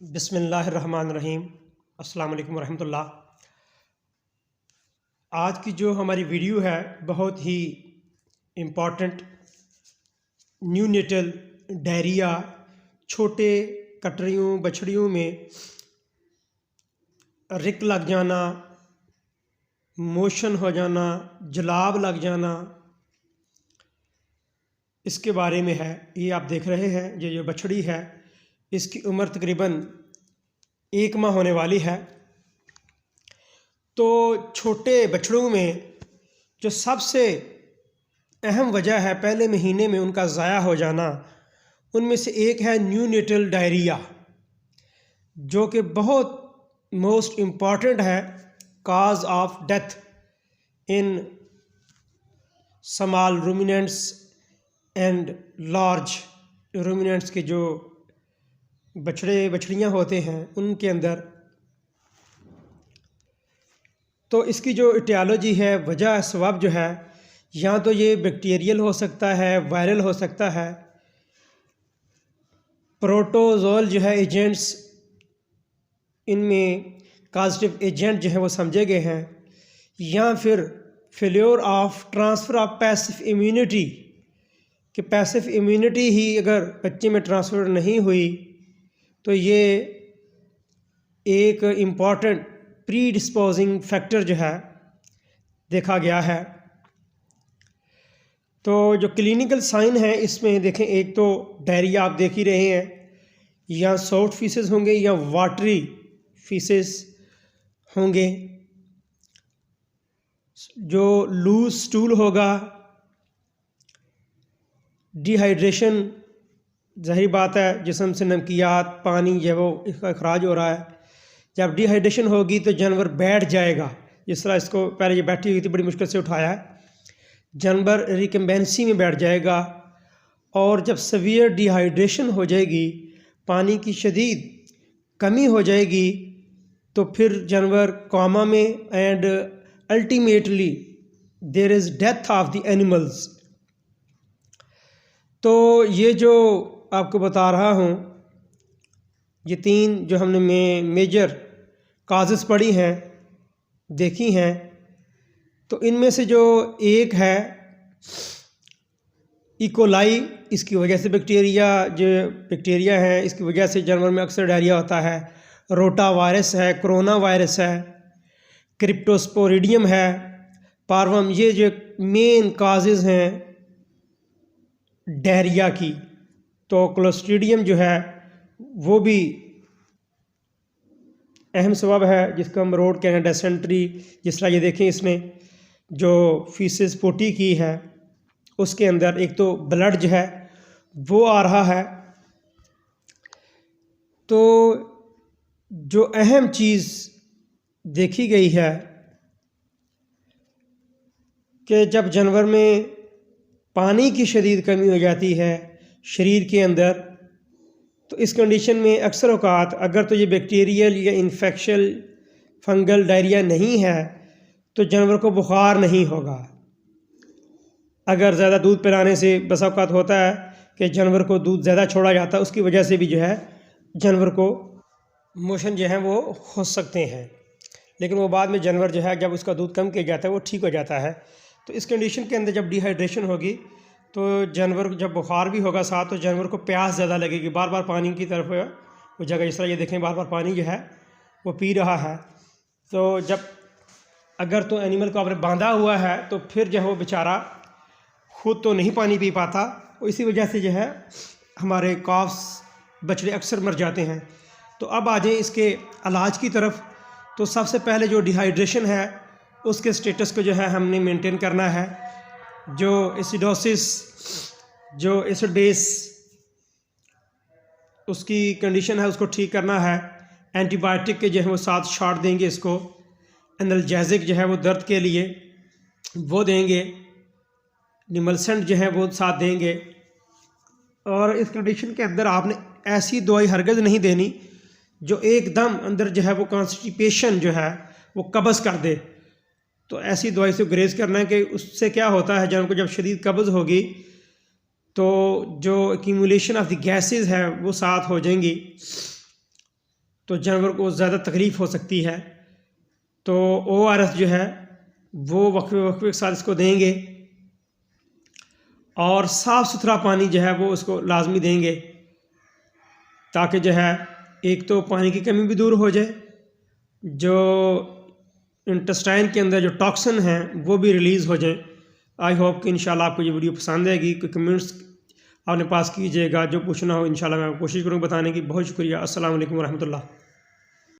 बिस्मिल्लाहिर्रहमानिर्रहीम। अस्सलाम वालेकुम रहमतुल्लाह। आज की जो हमारी वीडियो है बहुत ही इम्पॉर्टेंट। न्यूनेटल डायरिया, छोटे कटरियों बछड़ियों में रिक लग जाना, मोशन हो जाना, जलाब लग जाना, इसके बारे में है। ये आप देख रहे हैं, ये जो बछड़ी है इसकी उम्र तकरीबन 1 माह होने वाली है। तो छोटे बछड़ों में जो सबसे अहम वजह है पहले महीने में उनका ज़ाया हो जाना, उनमें से एक है न्यूनेटल डायरिया, जो कि बहुत मोस्ट इम्पॉर्टेंट है cause of death in small ruminants and large ruminants के जो बछड़े बछड़ियाँ होते हैं उनके अंदर। तो इसकी जो इटियोलॉजी है, वजह सबब जो है, या तो ये बैक्टीरियल हो सकता है, वायरल हो सकता है। प्रोटोजोल जो है एजेंट्स, इनमें काजिटिव एजेंट जो है वो समझे गए हैं, या फिर failure of transfer of passive immunity, कि पैसिव इम्यूनिटी ही अगर बच्चे में ट्रांसफ़र नहीं हुई तो ये एक इम्पॉर्टेंट प्री डिस्पोजिंग फैक्टर जो है देखा गया है। तो जो क्लिनिकल साइन है इसमें देखें, एक तो डायरिया आप देख ही रहे हैं, या सॉफ्ट फीसेस होंगे या वाटरी फीसेस होंगे, जो लूज स्टूल होगा, डिहाइड्रेशन, ज़ाहिर बात है जिस्म से नमकियात पानी जो है वो इसका अखराज हो रहा है। जब डिहाइड्रेशन होगी तो जानवर बैठ जाएगा, जिस तरह इसको पहले ये बैठी हुई थी, बड़ी मुश्किल से उठाया है, जानवर रिकम्बेंसी में बैठ जाएगा। और जब सवियर डिहाइड्रेशन हो जाएगी, पानी की शदीद कमी हो जाएगी, तो फिर जानवर कोमा में and ultimately there is death of the animals. तो ये जो आपको बता रहा हूँ, ये 3 जो हमने मेजर काजेस पढ़ी हैं, देखी हैं, तो इनमें से जो एक है इकोलाई, इसकी वजह से बैक्टीरिया है, इसकी वजह से जानवर में अक्सर डायरिया होता है। रोटा वायरस है, कोरोना वायरस है, क्रिप्टोस्पोरिडियम है, पार्वम, ये जो मेन काजेज़ हैं डायरिया की। तो क्लोस्ट्रीडियम जो है वो भी अहम सबब है, जिसको हम रोड कहते हैं डेसेंट्री। जिस तरह ये देखें, इसमें जो फीसिस पोटी की है उसके अंदर एक तो ब्लड जो है वो आ रहा है। तो जो अहम चीज़ देखी गई है कि जब जानवर में पानी की शदीद कमी हो जाती है शरीर के अंदर, तो इस कंडीशन में अक्सर औकात अगर तो ये बैक्टीरियल या इन्फेक्शल फंगल डायरिया नहीं है तो जानवर को बुखार नहीं होगा। अगर ज़्यादा दूध पिलाने से बस औकात होता है कि जानवर को दूध ज़्यादा छोड़ा जाता है, उसकी वजह से भी जो है जानवर को मोशन जो है वो हो सकते हैं, लेकिन वो बाद में जानवर जो है जब उसका दूध कम किया जाता है वो ठीक हो जाता है। तो इस कंडीशन के अंदर जब डिहाइड्रेशन होगी तो जानवर जब बुखार भी होगा साथ, तो जानवर को प्यास ज़्यादा लगेगी, बार बार पानी की तरफ वो जगह, जिस तरह ये देखें बार बार पानी जो है वो पी रहा है। तो जब अगर तो एनिमल को आपने बांधा हुआ है तो फिर जो है वो बेचारा खुद तो नहीं पानी पी पाता, और इसी वजह से जो है हमारे काफ्स बछड़े अक्सर मर जाते हैं। तो अब आ जाए इसके इलाज की तरफ। तो सबसे पहले जो डिहाइड्रेशन है उसके स्टेटस को जो है हमने मेंटेन करना है। जो एसिडोसिस, जो एसिडेस उसकी कंडीशन है उसको ठीक करना है। एंटीबायोटिक के जो है वो साथ शॉट देंगे इसको, एनाल्जेसिक जो है वो दर्द के लिए वो देंगे, निमलसेंट जो है वो साथ देंगे। और इस कंडीशन के अंदर आपने ऐसी दवाई हरगिज़ नहीं देनी जो एकदम अंदर जो है वो कॉन्स्टिपेशन जो है वो कब्ज़ कर दे। तो ऐसी दवाई से गुरेज करना है कि उससे क्या होता है, जानवर को जब शदीद कब्ज़ होगी तो जो एक्यूमुलेशन ऑफ द गैसेस है वो साथ हो जाएंगी। तो जानवर को ज़्यादा तकलीफ़ हो सकती है। तो ORS जो है वो वक्फे के साथ इसको देंगे और साफ़ सुथरा पानी जो है वो उसको लाजमी देंगे, ताकि जो है एक तो पानी की कमी भी दूर हो जाए, जो इंटेस्टाइन के अंदर जो टॉक्सिन हैं वो भी रिलीज़ हो जाए। आई होप कि इंशाल्लाह आपको ये वीडियो पसंद आएगी। कोई कमेंट्स आपने पास कीजिएगा, जो पूछना हो इंशाल्लाह मैं कोशिश करूँगा बताने की। बहुत शुक्रिया। अस्सलाम वालेकुम रहमतुल्लाह।